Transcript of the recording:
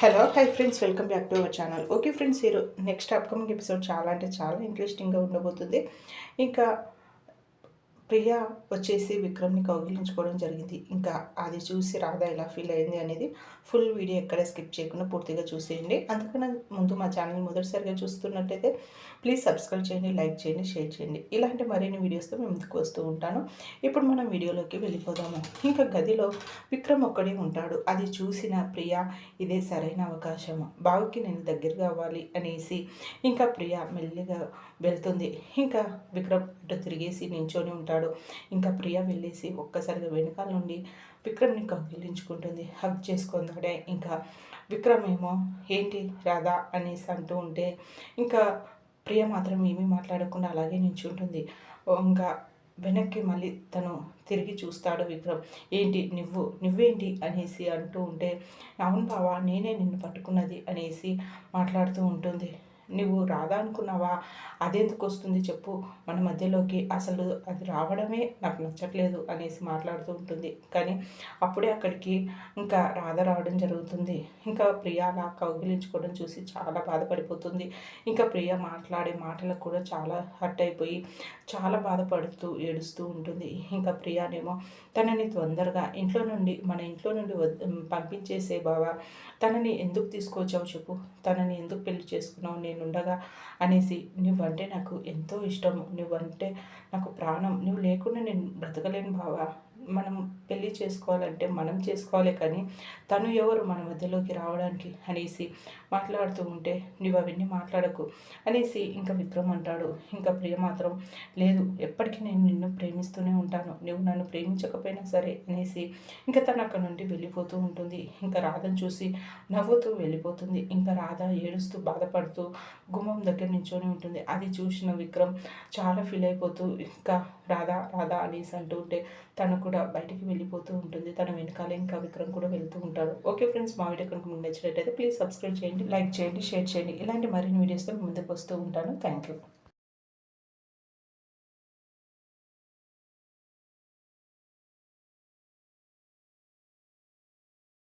Hello hi friends, welcome back to our channel. Okay friends, next upcoming episode చాలా అంటే చాలా ఇంట్రెస్టింగ్గా ఉండబోతుంది. ఇంకా ప్రియా వచ్చేసి విక్రమ్‌ని కౌగిలించుకోవడం జరిగింది. ఇంకా అది చూసి రాధ ఎలా ఫీల్ అయింది అనేది ఫుల్ వీడియో ఎక్కడ స్కిప్ చేయకుండా పూర్తిగా చూసేయండి. అంతకన్నా ముందు మా ఛానల్ మొదటిసారిగా చూస్తున్నట్టయితే ప్లీజ్ సబ్స్క్రైబ్ చేయండి, లైక్ చేయండి, షేర్ చేయండి. ఇలాంటి మరిన్ని వీడియోస్తో మేము ముందుకు వస్తూ ఉంటాను. ఇప్పుడు మనం వీడియోలోకి వెళ్ళిపోదాము. ఇంకా గదిలో విక్రమ్ ఒక్కడే ఉంటాడు. అది చూసిన ప్రియా ఇదే సరైన అవకాశము, బావుకి నేను దగ్గరగా అవ్వాలి అనేసి ఇంకా ప్రియా మెల్లిగా వెళ్తుంది. ఇంకా విక్రమ్ అటు తిరిగేసి నించొని ఉంటాడు. ఇంకా ప్రియ వెళ్ళేసి ఒక్కసారిగా వెనకాల నుండి విక్రమ్ని కౌగిలించుకుంటుంది, హగ్ చేసుకుందాడే. ఇంకా విక్రమ్ ఏమో ఏంటి రాధా అనేసి అంటూ ఉంటే ఇంకా ప్రియ మాత్రం ఏమీ మాట్లాడకుండా అలాగే నించుంటుంది. ఇంకా వెనక్కి మళ్ళీ తను తిరిగి చూస్తాడు విక్రమ్. ఏంటి నువ్వేంటి అనేసి అంటూ ఉంటే, అవును బావా, నేనే నిన్ను పట్టుకున్నది అనేసి మాట్లాడుతూ ఉంటుంది. నువ్వు రాదా అనుకున్నావా? అదెందుకు వస్తుంది చెప్పు మన మధ్యలోకి, అసలు అది రావడమే నాకు నచ్చట్లేదు అనేసి మాట్లాడుతూ ఉంటుంది. కానీ అప్పుడే అక్కడికి ఇంకా రాధ రావడం జరుగుతుంది. ఇంకా ప్రియ అలా కౌగిలించుకోవడం చూసి చాలా బాధపడిపోతుంది. ఇంకా ప్రియ మాట్లాడే మాటలకు కూడా చాలా హర్ట్ అయిపోయి చాలా బాధపడుతూ ఏడుస్తూ ఉంటుంది. ఇంకా ప్రియానేమో తనని తొందరగా మన ఇంట్లో నుండి పంపించేసే బావా, తనని ఎందుకు తీసుకొచ్చావు చెప్పు, తనని ఎందుకు పెళ్లి చేసుకున్నావు నేనుండగా అనేసి. నువ్వంటే నాకు ఎంతో ఇష్టము, నువ్వంటే నాకు ప్రాణం, నువ్వు లేకుండా నేను బ్రతకలేను బావా. మనం పెళ్ళి చేసుకోవాలంటే మనం చేసుకోవాలి, కానీ తను ఎవరు మన మధ్యలోకి రావడానికి అనేసి మాట్లాడుతూ ఉంటే, నువ్వు అవన్నీ మాట్లాడకు అనేసి ఇంకా విక్రమ్ అంటాడు. ఇంకా ప్రియ మాత్రం లేదు, ఎప్పటికీ నేను నిన్ను ప్రేమిస్తూనే ఉంటాను, నువ్వు నన్ను ప్రేమించకపోయినా సరే అనేసి ఇంకా తను అక్కడ నుండి వెళ్ళిపోతూ ఉంటుంది. ఇంకా రాధను చూసి నవ్వుతూ వెళ్ళిపోతుంది. ఇంకా రాధ ఏడుస్తూ బాధపడుతూ గుమ్మం దగ్గర నించొని ఉంటుంది. అది చూసిన విక్రమ్ చాలా ఫీల్ అయిపోతూ ఇంకా రాధా రాధా అనేసి అంటూ ఉంటే తను కూడా బయటికి వెళ్ళిపోతూ ఉంటుంది. తన వెనకాలే ఇంకా విక్రమ్ కూడా వెళ్తూ ఉంటాడు. ఓకే ఫ్రెండ్స్, మా వీడియో కనుక మీకు నచ్చినట్టయితే ప్లీజ్ సబ్స్క్రైబ్ చేయండి, లైక్ చేయండి, షేర్ చేయండి. ఇలాంటి మరిన్ని వీడియోస్తో ముందుకు వస్తూ ఉంటాను. Thank you.